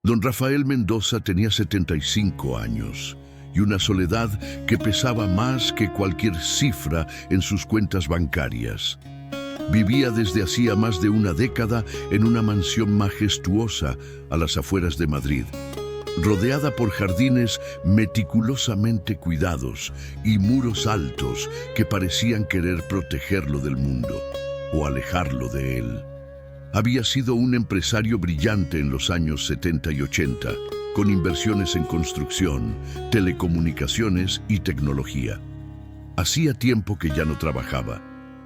Don Rafael Mendoza tenía 75 años y una soledad que pesaba más que cualquier cifra en sus cuentas bancarias. Vivía desde hacía más de una década en una mansión majestuosa a las afueras de Madrid, rodeada por jardines meticulosamente cuidados y muros altos que parecían querer protegerlo del mundo o alejarlo de él. Había sido un empresario brillante en los años 70 y 80, con inversiones en construcción, telecomunicaciones y tecnología. Hacía tiempo que ya no trabajaba,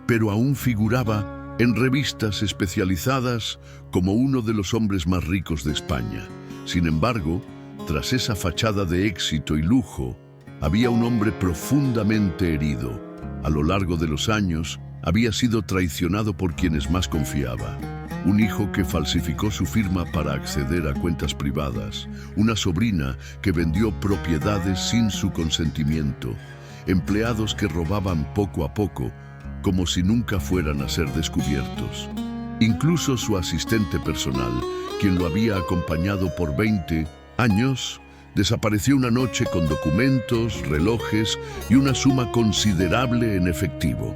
pero aún figuraba en revistas especializadas como uno de los hombres más ricos de España. Sin embargo, tras esa fachada de éxito y lujo, había un hombre profundamente herido. A lo largo de los años, había sido traicionado por quienes más confiaba. Un hijo que falsificó su firma para acceder a cuentas privadas, una sobrina que vendió propiedades sin su consentimiento, empleados que robaban poco a poco, como si nunca fueran a ser descubiertos. Incluso su asistente personal, quien lo había acompañado por 20 años, desapareció una noche con documentos, relojes y una suma considerable en efectivo.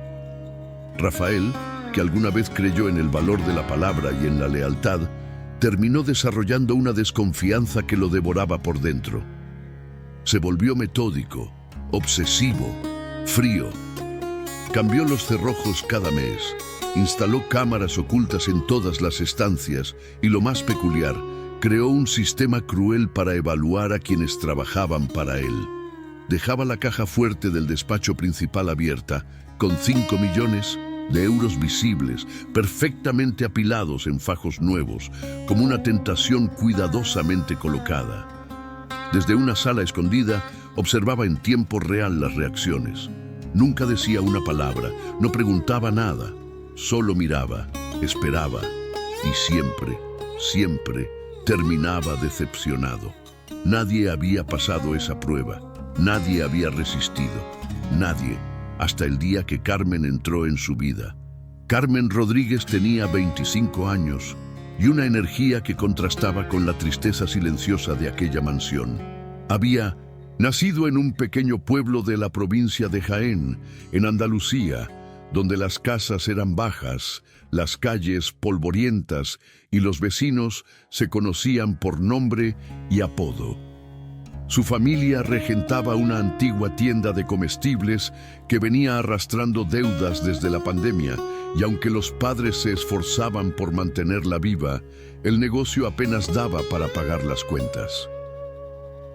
Rafael, que alguna vez creyó en el valor de la palabra y en la lealtad, terminó desarrollando una desconfianza que lo devoraba por dentro. Se volvió metódico, obsesivo, frío. Cambió los cerrojos cada mes, instaló cámaras ocultas en todas las estancias y, lo más peculiar, creó un sistema cruel para evaluar a quienes trabajaban para él. Dejaba la caja fuerte del despacho principal abierta, con 5 millones de euros visibles, perfectamente apilados en fajos nuevos, como una tentación cuidadosamente colocada. Desde una sala escondida, observaba en tiempo real las reacciones. Nunca decía una palabra, no preguntaba nada, solo miraba, esperaba y siempre terminaba decepcionado. Nadie había pasado esa prueba, nadie había resistido, nadie, hasta el día que Carmen entró en su vida. Carmen Rodríguez tenía 25 años y una energía que contrastaba con la tristeza silenciosa de aquella mansión. Había nacido en un pequeño pueblo de la provincia de Jaén, en Andalucía, donde las casas eran bajas, las calles polvorientas y los vecinos se conocían por nombre y apodo. Su familia regentaba una antigua tienda de comestibles que venía arrastrando deudas desde la pandemia, y aunque los padres se esforzaban por mantenerla viva, el negocio apenas daba para pagar las cuentas.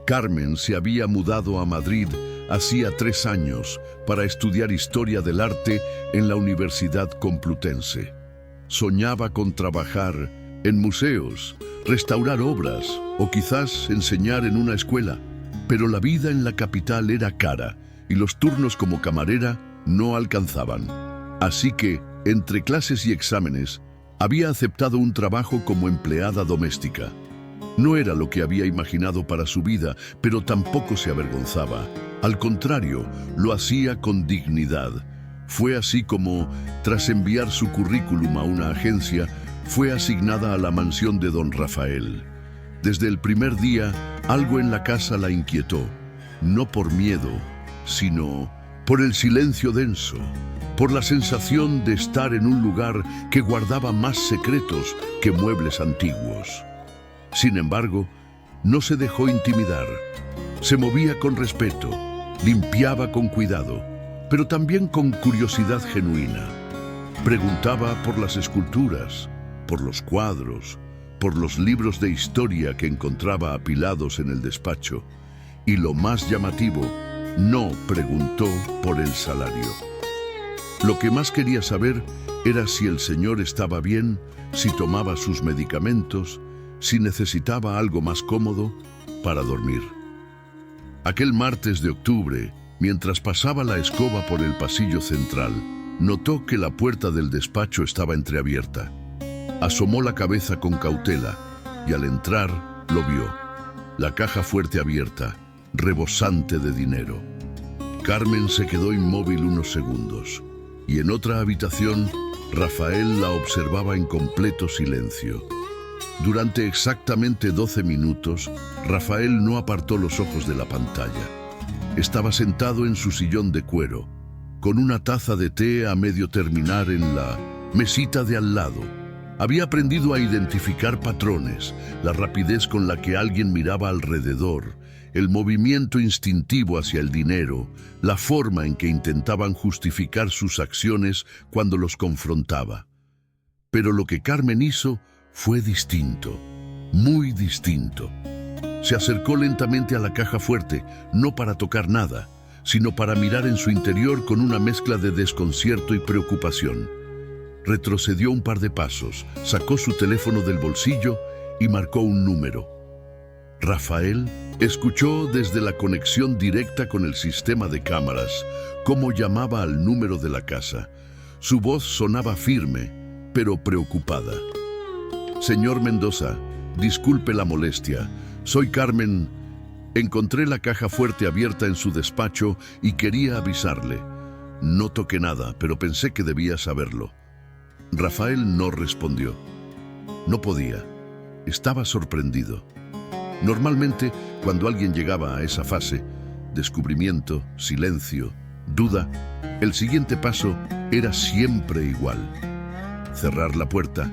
Carmen se había mudado a Madrid hacía 3 años para estudiar Historia del Arte en la Universidad Complutense. Soñaba con trabajar en museos, restaurar obras o quizás enseñar en una escuela, pero la vida en la capital era cara y los turnos como camarera no alcanzaban. Así que, entre clases y exámenes, había aceptado un trabajo como empleada doméstica. No era lo que había imaginado para su vida, pero tampoco se avergonzaba. Al contrario, lo hacía con dignidad. Fue así como, tras enviar su currículum a una agencia, fue asignada a la mansión de don Rafael. Desde el primer día, algo en la casa la inquietó, no por miedo, sino por el silencio denso, por la sensación de estar en un lugar que guardaba más secretos que muebles antiguos. Sin embargo, no se dejó intimidar. Se movía con respeto, limpiaba con cuidado, pero también con curiosidad genuina. Preguntaba por las esculturas, por los cuadros, por los libros de historia que encontraba apilados en el despacho, y lo más llamativo, no preguntó por el salario. Lo que más quería saber era si el señor estaba bien, si tomaba sus medicamentos, si necesitaba algo más cómodo para dormir. Aquel martes de octubre, mientras pasaba la escoba por el pasillo central, notó que la puerta del despacho estaba entreabierta. Asomó la cabeza con cautela y al entrar lo vio. La caja fuerte abierta, rebosante de dinero. Carmen se quedó inmóvil unos segundos y en otra habitación, Rafael la observaba en completo silencio. Durante exactamente 12 minutos, Rafael no apartó los ojos de la pantalla. Estaba sentado en su sillón de cuero, con una taza de té a medio terminar en la mesita de al lado. Había aprendido a identificar patrones, la rapidez con la que alguien miraba alrededor, el movimiento instintivo hacia el dinero, la forma en que intentaban justificar sus acciones cuando los confrontaba. Pero lo que Carmen hizo fue distinto, muy distinto. Se acercó lentamente a la caja fuerte, no para tocar nada, sino para mirar en su interior con una mezcla de desconcierto y preocupación. Retrocedió un par de pasos, sacó su teléfono del bolsillo y marcó un número. Rafael escuchó desde la conexión directa con el sistema de cámaras cómo llamaba al número de la casa. Su voz sonaba firme, pero preocupada. Señor Mendoza, disculpe la molestia. Soy Carmen. Encontré la caja fuerte abierta en su despacho y quería avisarle. No toqué nada, pero pensé que debía saberlo. Rafael no respondió. No podía. Estaba sorprendido. Normalmente, cuando alguien llegaba a esa fase, descubrimiento, silencio, duda, el siguiente paso era siempre igual. Cerrar la puerta,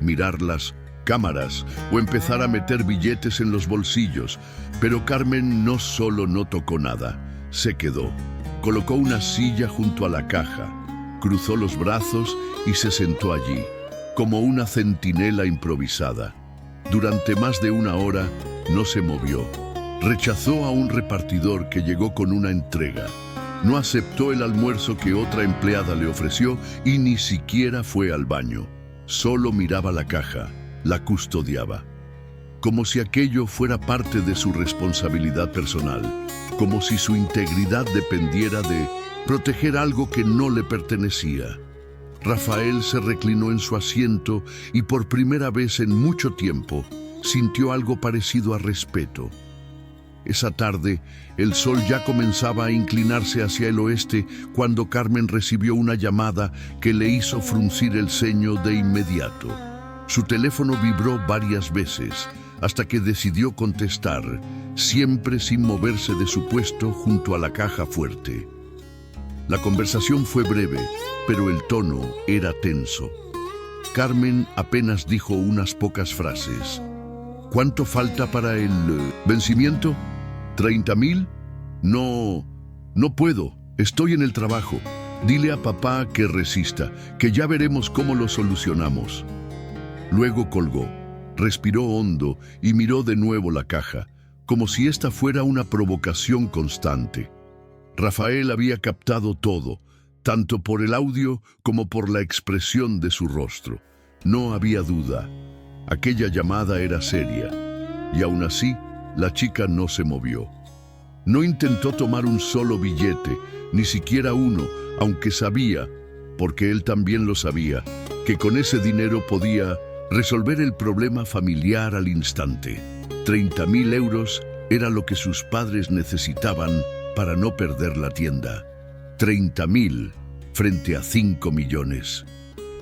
mirar las cámaras o empezar a meter billetes en los bolsillos. Pero Carmen no solo no tocó nada, se quedó. Colocó una silla junto a la caja, cruzó los brazos y se sentó allí, como una centinela improvisada. Durante más de una hora no se movió. Rechazó a un repartidor que llegó con una entrega. No aceptó el almuerzo que otra empleada le ofreció y ni siquiera fue al baño. Solo miraba la caja, la custodiaba. Como si aquello fuera parte de su responsabilidad personal, como si su integridad dependiera de proteger algo que no le pertenecía. Rafael se reclinó en su asiento y por primera vez en mucho tiempo sintió algo parecido a respeto. Esa tarde, el sol ya comenzaba a inclinarse hacia el oeste cuando Carmen recibió una llamada que le hizo fruncir el ceño de inmediato. Su teléfono vibró varias veces hasta que decidió contestar, siempre sin moverse de su puesto junto a la caja fuerte. La conversación fue breve, pero el tono era tenso. Carmen apenas dijo unas pocas frases. ¿Cuánto falta para el vencimiento? ¿30,000? No puedo. Estoy en el trabajo. Dile a papá que resista, que ya veremos cómo lo solucionamos. Luego colgó, respiró hondo y miró de nuevo la caja, como si esta fuera una provocación constante. Rafael había captado todo, tanto por el audio como por la expresión de su rostro. No había duda. Aquella llamada era seria, y aún así, la chica no se movió. No intentó tomar un solo billete, ni siquiera uno, aunque sabía, porque él también lo sabía, que con ese dinero podía resolver el problema familiar al instante. 30,000 euros era lo que sus padres necesitaban para no perder la tienda. 30,000 frente a 5 millones.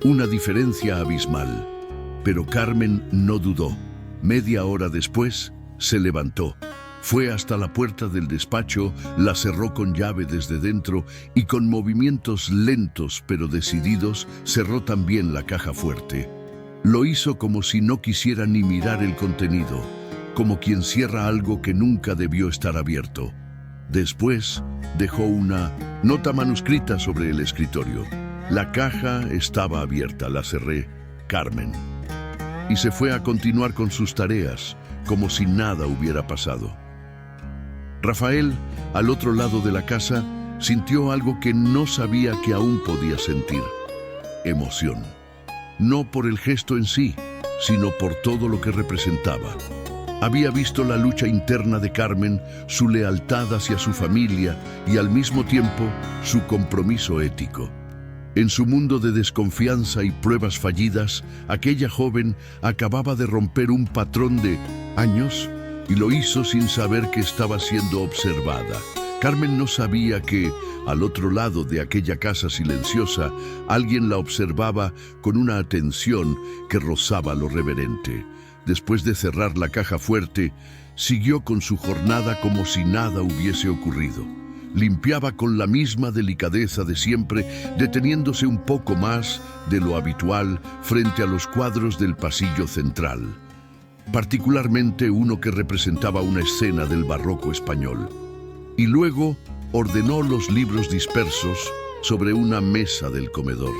Una diferencia abismal. Pero Carmen no dudó. Media hora después, se levantó. Fue hasta la puerta del despacho, la cerró con llave desde dentro y con movimientos lentos pero decididos cerró también la caja fuerte. Lo hizo como si no quisiera ni mirar el contenido, como quien cierra algo que nunca debió estar abierto. Después, dejó una nota manuscrita sobre el escritorio. La caja estaba abierta, la cerré, Carmen. Y se fue a continuar con sus tareas, como si nada hubiera pasado. Rafael, al otro lado de la casa, sintió algo que no sabía que aún podía sentir. Emoción. No por el gesto en sí, sino por todo lo que representaba. Había visto la lucha interna de Carmen, su lealtad hacia su familia y al mismo tiempo su compromiso ético. En su mundo de desconfianza y pruebas fallidas, aquella joven acababa de romper un patrón de años y lo hizo sin saber que estaba siendo observada. Carmen no sabía que, al otro lado de aquella casa silenciosa, alguien la observaba con una atención que rozaba lo reverente. después de cerrar la caja fuerte, siguió con su jornada como si nada hubiese ocurrido. Limpiaba con la misma delicadeza de siempre, deteniéndose un poco más de lo habitual frente a los cuadros del pasillo central, particularmente uno que representaba una escena del barroco español. Y luego ordenó los libros dispersos sobre una mesa del comedor.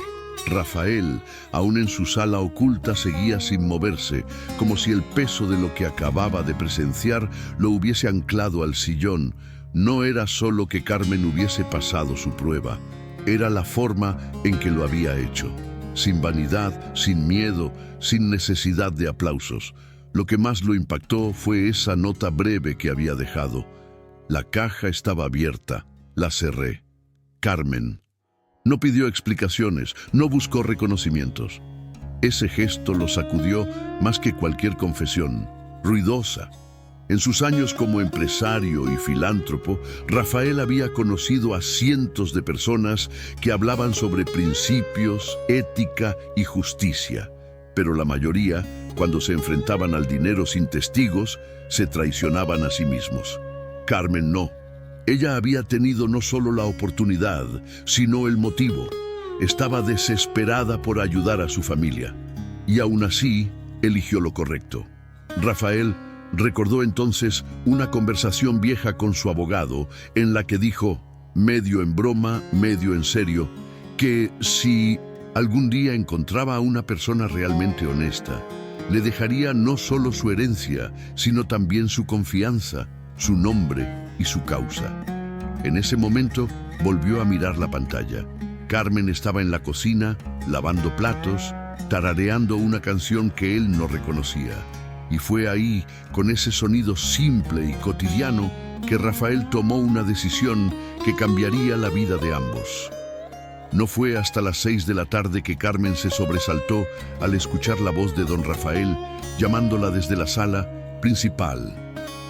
Rafael, aún en su sala oculta, seguía sin moverse, como si el peso de lo que acababa de presenciar lo hubiese anclado al sillón. No era solo que Carmen hubiese pasado su prueba, era la forma en que lo había hecho. Sin vanidad, sin miedo, sin necesidad de aplausos. Lo que más lo impactó fue esa nota breve que había dejado. La caja estaba abierta, la cerré. Carmen. No pidió explicaciones, no buscó reconocimientos. Ese gesto lo sacudió más que cualquier confesión, ruidosa. En sus años como empresario y filántropo, Rafael había conocido a cientos de personas que hablaban sobre principios, ética y justicia. Pero la mayoría, cuando se enfrentaban al dinero sin testigos, se traicionaban a sí mismos. Carmen no. Ella había tenido no solo la oportunidad, sino el motivo. Estaba desesperada por ayudar a su familia. Y aún así, eligió lo correcto. Rafael recordó entonces una conversación vieja con su abogado en la que dijo, medio en broma, medio en serio, que si algún día encontraba a una persona realmente honesta, le dejaría no solo su herencia, sino también su confianza, su nombre y su causa. En ese momento volvió a mirar la pantalla. Carmen estaba en la cocina, lavando platos, tarareando una canción que él no reconocía. Y fue ahí, con ese sonido simple y cotidiano, que Rafael tomó una decisión que cambiaría la vida de ambos. No fue hasta las 6 de la tarde que Carmen se sobresaltó al escuchar la voz de don Rafael llamándola desde la sala principal.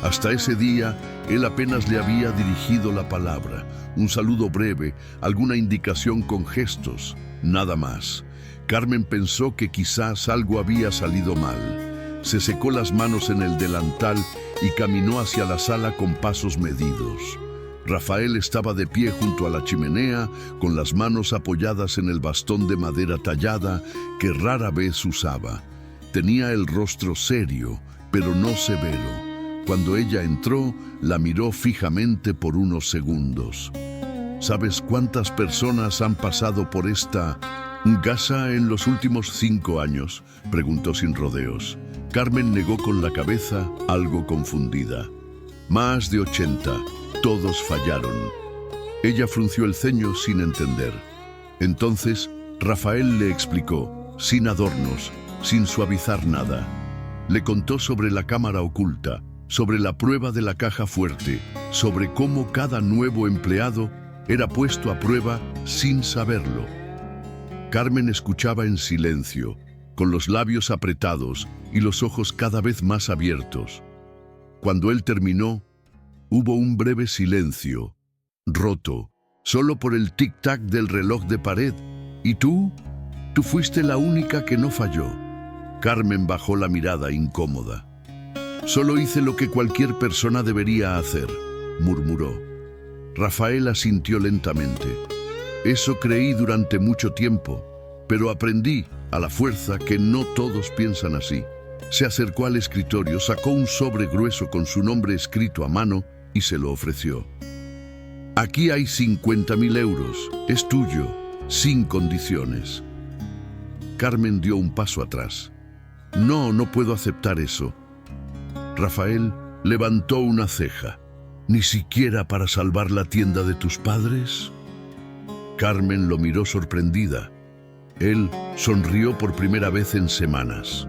Hasta ese día, él apenas le había dirigido la palabra, un saludo breve, alguna indicación con gestos, nada más. Carmen pensó que quizás algo había salido mal. Se secó las manos en el delantal y caminó hacia la sala con pasos medidos. Rafael estaba de pie junto a la chimenea, con las manos apoyadas en el bastón de madera tallada que rara vez usaba. Tenía el rostro serio, pero no severo. Cuando ella entró, la miró fijamente por unos segundos. ¿Sabes cuántas personas han pasado por esta casa en los últimos 5 años? Preguntó sin rodeos. Carmen negó con la cabeza, algo confundida. Más de 80. Todos fallaron. Ella frunció el ceño sin entender. Entonces, Rafael le explicó, sin adornos, sin suavizar nada. Le contó sobre la cámara oculta, sobre la prueba de la caja fuerte, sobre cómo cada nuevo empleado era puesto a prueba sin saberlo. Carmen escuchaba en silencio, con los labios apretados y los ojos cada vez más abiertos. Cuando él terminó, hubo un breve silencio, roto, solo por el tic-tac del reloj de pared. ¿Y tú? Tú fuiste la única que no falló. Carmen bajó la mirada incómoda. Solo hice lo que cualquier persona debería hacer, murmuró. Rafael asintió lentamente. Eso creí durante mucho tiempo, pero aprendí, a la fuerza, que no todos piensan así. Se acercó al escritorio, sacó un sobre grueso con su nombre escrito a mano y se lo ofreció. Aquí hay 50.000 euros, es tuyo, sin condiciones. Carmen dio un paso atrás. No puedo aceptar eso. Rafael levantó una ceja. ¿Ni siquiera para salvar la tienda de tus padres? Carmen lo miró sorprendida. Él sonrió por primera vez en semanas.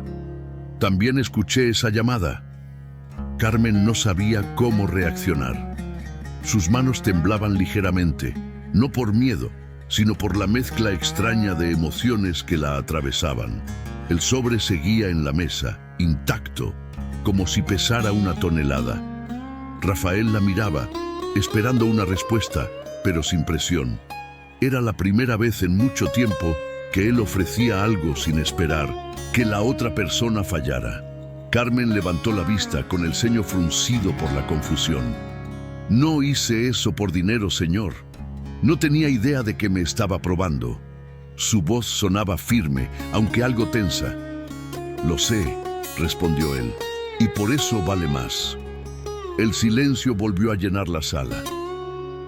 También escuché esa llamada. Carmen no sabía cómo reaccionar. Sus manos temblaban ligeramente, no por miedo, sino por la mezcla extraña de emociones que la atravesaban. El sobre seguía en la mesa, intacto, como si pesara 1 tonelada. Rafael la miraba, esperando una respuesta, pero sin presión. Era la primera vez en mucho tiempo que él ofrecía algo sin esperar que la otra persona fallara. Carmen levantó la vista con el ceño fruncido por la confusión. No hice eso por dinero, señor. No tenía idea de que me estaba probando. Su voz sonaba firme, aunque algo tensa. Lo sé, respondió él, y por eso vale más. El silencio volvió a llenar la sala.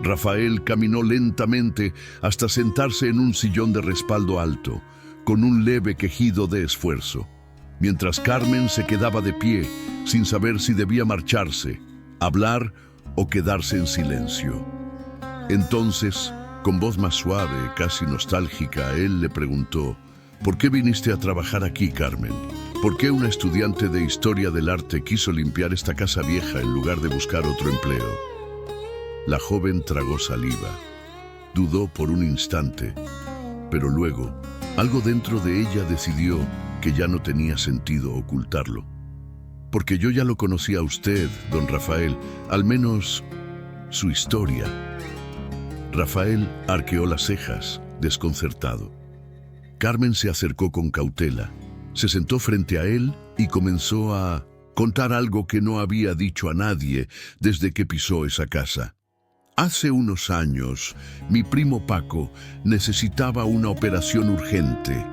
Rafael caminó lentamente hasta sentarse en un sillón de respaldo alto, con un leve quejido de esfuerzo, mientras Carmen se quedaba de pie, sin saber si debía marcharse, hablar o quedarse en silencio. Entonces, con voz más suave, casi nostálgica, él le preguntó: ¿por qué viniste a trabajar aquí, Carmen? ¿Por qué una estudiante de Historia del Arte quiso limpiar esta casa vieja en lugar de buscar otro empleo? La joven tragó saliva. Dudó por un instante, pero luego, algo dentro de ella decidió que ya no tenía sentido ocultarlo. Porque yo ya lo conocía a usted, don Rafael, al menos su historia. Rafael arqueó las cejas, desconcertado. Carmen se acercó con cautela, se sentó frente a él y comenzó a contar algo que no había dicho a nadie desde que pisó esa casa. Hace unos años, mi primo Paco necesitaba una operación urgente.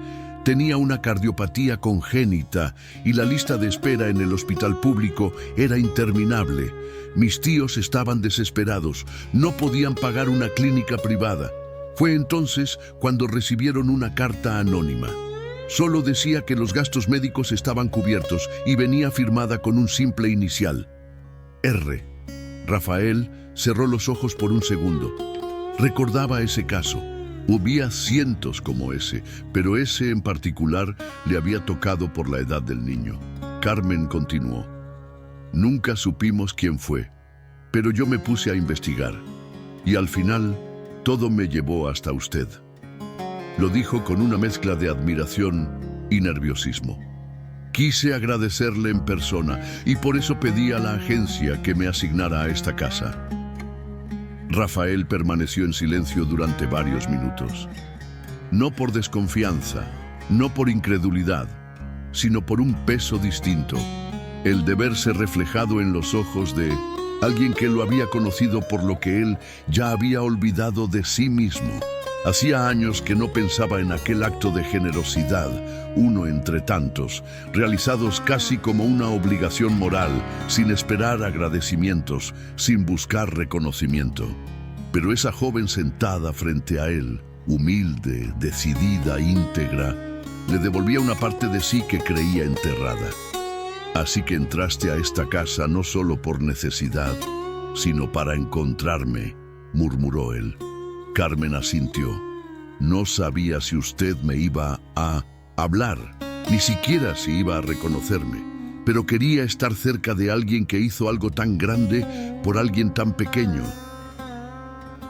Tenía una cardiopatía congénita y la lista de espera en el hospital público era interminable. Mis tíos estaban desesperados, no podían pagar una clínica privada. Fue entonces cuando recibieron una carta anónima. Solo decía que los gastos médicos estaban cubiertos y venía firmada con un simple inicial: R. Rafael cerró los ojos por un segundo. Recordaba ese caso. Había cientos como ese, pero ese en particular le había tocado por la edad del niño. Carmen continuó: nunca supimos quién fue, pero yo me puse a investigar. Y al final, todo me llevó hasta usted. Lo dijo con una mezcla de admiración y nerviosismo. Quise agradecerle en persona y por eso pedí a la agencia que me asignara a esta casa. Rafael permaneció en silencio durante varios minutos. No por desconfianza, no por incredulidad, sino por un peso distinto, el de verse reflejado en los ojos de alguien que lo había conocido por lo que él ya había olvidado de sí mismo. Hacía años que no pensaba en aquel acto de generosidad, uno entre tantos, realizados casi como una obligación moral, sin esperar agradecimientos, sin buscar reconocimiento. Pero esa joven sentada frente a él, humilde, decidida, íntegra, le devolvía una parte de sí que creía enterrada. Así que entraste a esta casa no solo por necesidad, sino para encontrarme, murmuró él. Carmen asintió. No sabía si usted me iba a hablar, ni siquiera si iba a reconocerme, pero quería estar cerca de alguien que hizo algo tan grande por alguien tan pequeño.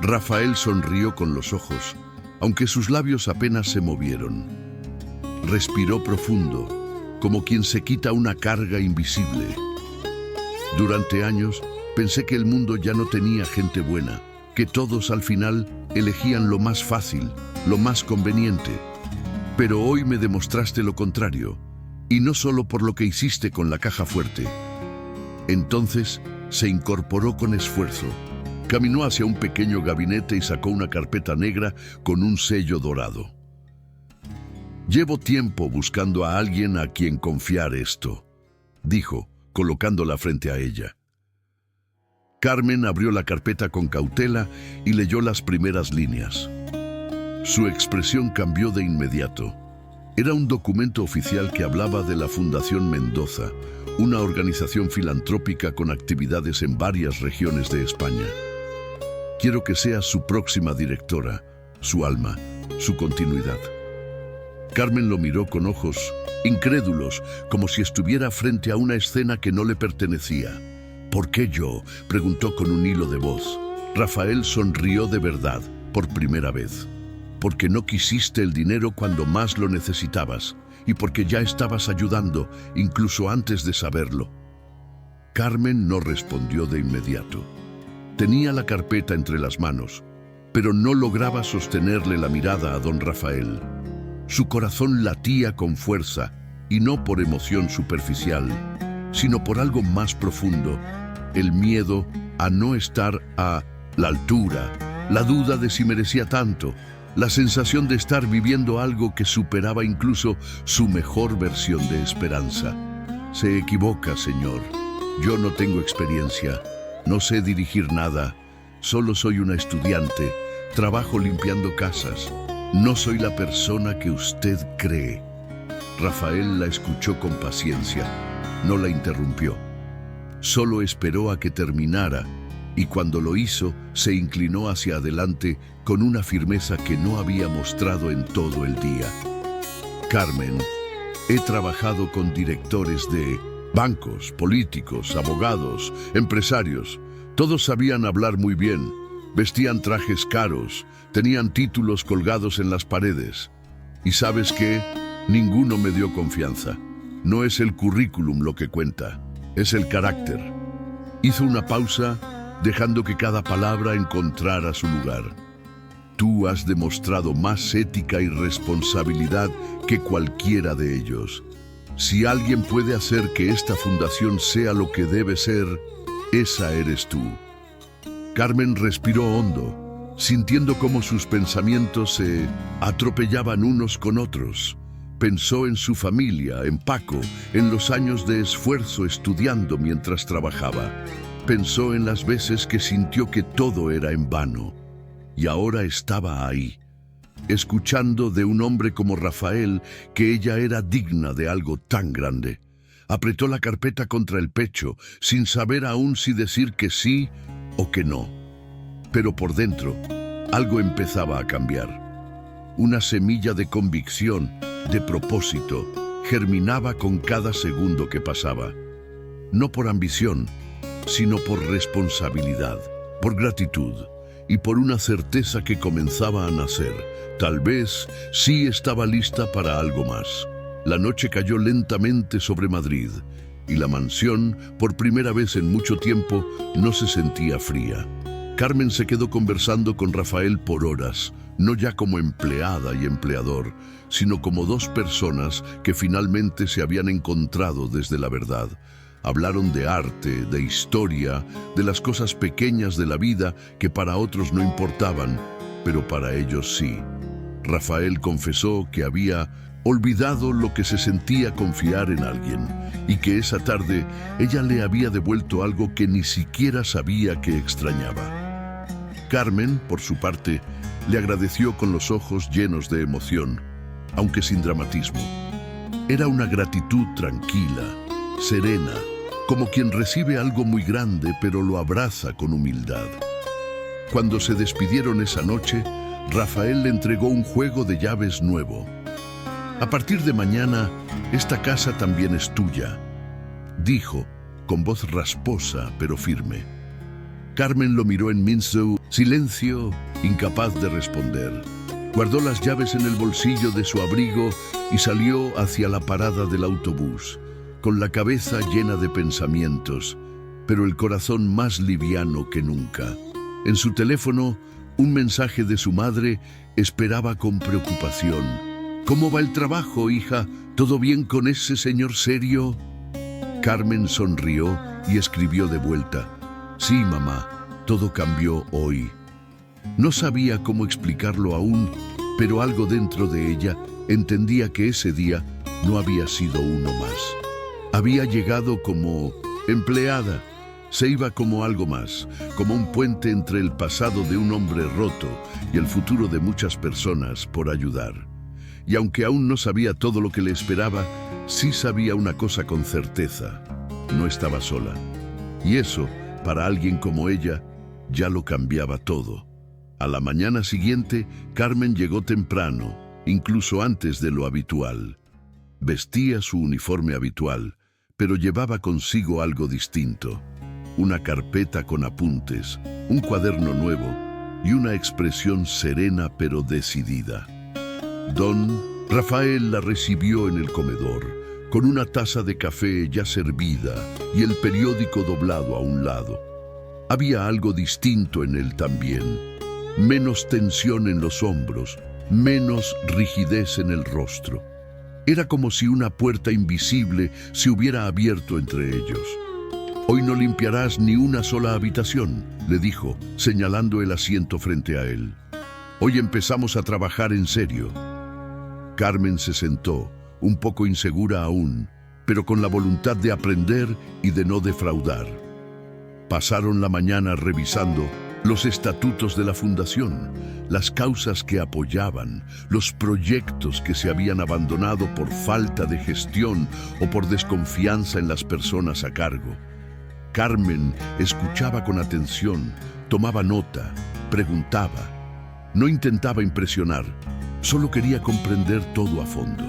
Rafael sonrió con los ojos, aunque sus labios apenas se movieron. Respiró profundo, como quien se quita una carga invisible. Durante años pensé que el mundo ya no tenía gente buena, que todos al final elegían lo más fácil, lo más conveniente. Pero hoy me demostraste lo contrario, y no solo por lo que hiciste con la caja fuerte. Entonces se incorporó con esfuerzo, caminó hacia un pequeño gabinete y sacó una carpeta negra con un sello dorado. Llevo tiempo buscando a alguien a quien confiar esto, dijo, colocándola frente a ella. Carmen abrió la carpeta con cautela y leyó las primeras líneas. Su expresión cambió de inmediato. Era un documento oficial que hablaba de la Fundación Mendoza, una organización filantrópica con actividades en varias regiones de España. Quiero que seas su próxima directora, su alma, su continuidad. Carmen lo miró con ojos incrédulos, como si estuviera frente a una escena que no le pertenecía. ¿Por qué yo?, preguntó con un hilo de voz. Rafael sonrió de verdad, por primera vez. Porque no quisiste el dinero cuando más lo necesitabas, y porque ya estabas ayudando, incluso antes de saberlo. Carmen no respondió de inmediato. Tenía la carpeta entre las manos, pero no lograba sostenerle la mirada a don Rafael. Su corazón latía con fuerza, y no por emoción superficial, sino por algo más profundo: el miedo a no estar a la altura, la duda de si merecía tanto, la sensación de estar viviendo algo que superaba incluso su mejor versión de esperanza. Se equivoca, señor. Yo no tengo experiencia, no sé dirigir nada, solo soy una estudiante, trabajo limpiando casas. No soy la persona que usted cree. Rafael la escuchó con paciencia, no la interrumpió. Solo esperó a que terminara, y cuando lo hizo, se inclinó hacia adelante con una firmeza que no había mostrado en todo el día. Carmen, he trabajado con directores de bancos, políticos, abogados, empresarios. Todos sabían hablar muy bien, vestían trajes caros, tenían títulos colgados en las paredes. ¿Y sabes qué? Ninguno me dio confianza. No es el currículum lo que cuenta, es el carácter. Hizo una pausa, dejando que cada palabra encontrara su lugar. Tú has demostrado más ética y responsabilidad que cualquiera de ellos. Si alguien puede hacer que esta fundación sea lo que debe ser, esa eres tú. Carmen respiró hondo, sintiendo cómo sus pensamientos se atropellaban unos con otros. Pensó en su familia, en Paco, en los años de esfuerzo estudiando mientras trabajaba. Pensó en las veces que sintió que todo era en vano. Y ahora estaba ahí, escuchando de un hombre como Rafael que ella era digna de algo tan grande. Apretó la carpeta contra el pecho, sin saber aún si decir que sí o que no. Pero por dentro, algo empezaba a cambiar. Una semilla de convicción, de propósito, germinaba con cada segundo que pasaba. No por ambición, sino por responsabilidad, por gratitud y por una certeza que comenzaba a nacer. Tal vez sí estaba lista para algo más. La noche cayó lentamente sobre Madrid y la mansión, por primera vez en mucho tiempo, no se sentía fría. Carmen se quedó conversando con Rafael por horas, no ya como empleada y empleador, sino como dos personas que finalmente se habían encontrado desde la verdad. Hablaron de arte, de historia, de las cosas pequeñas de la vida que para otros no importaban, pero para ellos sí. Rafael confesó que había olvidado lo que se sentía confiar en alguien y que esa tarde ella le había devuelto algo que ni siquiera sabía que extrañaba. Carmen, por su parte, le agradeció con los ojos llenos de emoción, aunque sin dramatismo. Era una gratitud tranquila, serena, como quien recibe algo muy grande pero lo abraza con humildad. Cuando se despidieron esa noche, Rafael le entregó un juego de llaves nuevo. A partir de mañana, esta casa también es tuya, dijo, con voz rasposa pero firme. Carmen lo miró en silencio, incapaz de responder. Guardó las llaves en el bolsillo de su abrigo y salió hacia la parada del autobús, con la cabeza llena de pensamientos, pero el corazón más liviano que nunca. En su teléfono, un mensaje de su madre esperaba con preocupación. ¿Cómo va el trabajo, hija? ¿Todo bien con ese señor serio? Carmen sonrió y escribió de vuelta. Sí, mamá, todo cambió hoy. No sabía cómo explicarlo aún, pero algo dentro de ella entendía que ese día no había sido uno más. Había llegado como empleada, se iba como algo más, como un puente entre el pasado de un hombre roto y el futuro de muchas personas por ayudar. Y aunque aún no sabía todo lo que le esperaba, sí sabía una cosa con certeza: no estaba sola. Y eso, para alguien como ella, ya lo cambiaba todo. A la mañana siguiente, Carmen llegó temprano, incluso antes de lo habitual. Vestía su uniforme habitual, pero llevaba consigo algo distinto. Una carpeta con apuntes, un cuaderno nuevo y una expresión serena pero decidida. Don Rafael la recibió en el comedor, con una taza de café ya servida y el periódico doblado a un lado. Había algo distinto en él también. Menos tensión en los hombros, menos rigidez en el rostro. Era como si una puerta invisible se hubiera abierto entre ellos. «Hoy no limpiarás ni una sola habitación», le dijo, señalando el asiento frente a él. «Hoy empezamos a trabajar en serio». Carmen se sentó, un poco insegura aún, pero con la voluntad de aprender y de no defraudar. Pasaron la mañana revisando los estatutos de la fundación, las causas que apoyaban, los proyectos que se habían abandonado por falta de gestión o por desconfianza en las personas a cargo. Carmen escuchaba con atención, tomaba nota, preguntaba. No intentaba impresionar, solo quería comprender todo a fondo.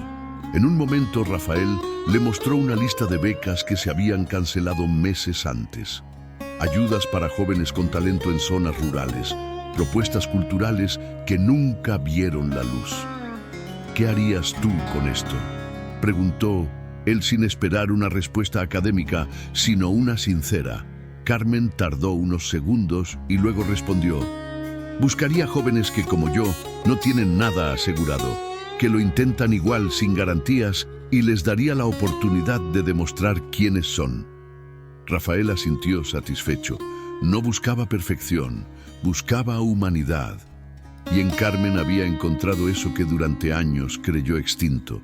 En un momento Rafael le mostró una lista de becas que se habían cancelado meses antes. Ayudas para jóvenes con talento en zonas rurales, propuestas culturales que nunca vieron la luz. «¿Qué harías tú con esto?», preguntó él sin esperar una respuesta académica, sino una sincera. Carmen tardó unos segundos y luego respondió: «Buscaría jóvenes que, como yo, no tienen nada asegurado, que lo intentan igual sin garantías y les daría la oportunidad de demostrar quiénes son». Rafael asintió satisfecho. No buscaba perfección, buscaba humanidad. Y en Carmen había encontrado eso que durante años creyó extinto: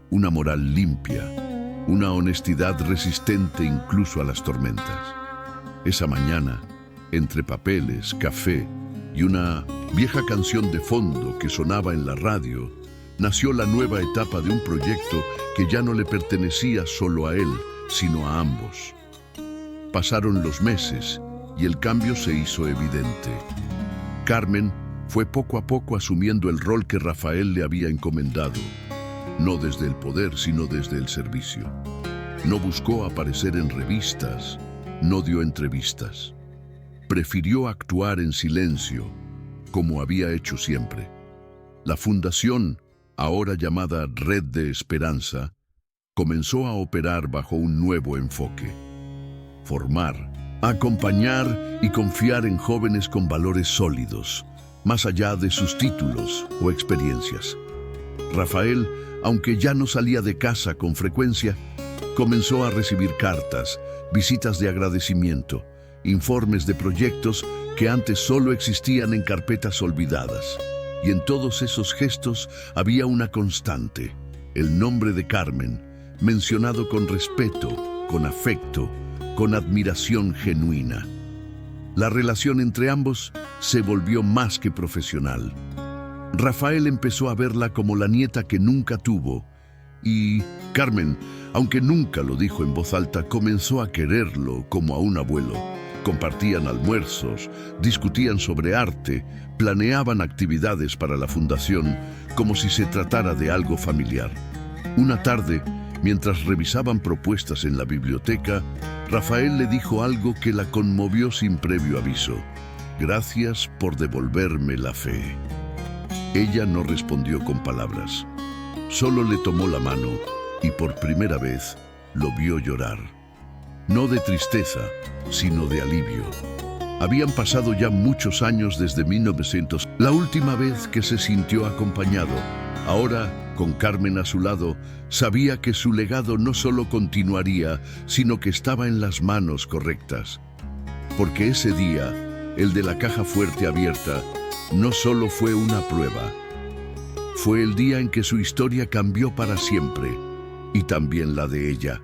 una moral limpia, una honestidad resistente incluso a las tormentas. Esa mañana, entre papeles, café y una vieja canción de fondo que sonaba en la radio, nació la nueva etapa de un proyecto que ya no le pertenecía solo a él, sino a ambos. Pasaron los meses y el cambio se hizo evidente. Carmen fue poco a poco asumiendo el rol que Rafael le había encomendado, no desde el poder, sino desde el servicio. No buscó aparecer en revistas, no dio entrevistas. Prefirió actuar en silencio, como había hecho siempre. La fundación, ahora llamada Red de Esperanza, comenzó a operar bajo un nuevo enfoque: formar, acompañar y confiar en jóvenes con valores sólidos, más allá de sus títulos o experiencias. Rafael, aunque ya no salía de casa con frecuencia, comenzó a recibir cartas, visitas de agradecimiento, informes de proyectos que antes solo existían en carpetas olvidadas. Y en todos esos gestos había una constante: el nombre de Carmen, mencionado con respeto, con afecto, con admiración genuina. La relación entre ambos se volvió más que profesional. Rafael empezó a verla como la nieta que nunca tuvo, y Carmen, aunque nunca lo dijo en voz alta, comenzó a quererlo como a un abuelo. Compartían almuerzos, discutían sobre arte, planeaban actividades para la fundación, como si se tratara de algo familiar. Una tarde, mientras revisaban propuestas en la biblioteca, Rafael le dijo algo que la conmovió sin previo aviso: «Gracias por devolverme la fe». Ella no respondió con palabras. Solo le tomó la mano y por primera vez lo vio llorar. No de tristeza, sino de alivio. Habían pasado ya muchos años desde 1900, la última vez que se sintió acompañado. Ahora, con Carmen a su lado, sabía que su legado no solo continuaría, sino que estaba en las manos correctas. Porque ese día, el de la caja fuerte abierta, no solo fue una prueba. Fue el día en que su historia cambió para siempre, y también la de ella.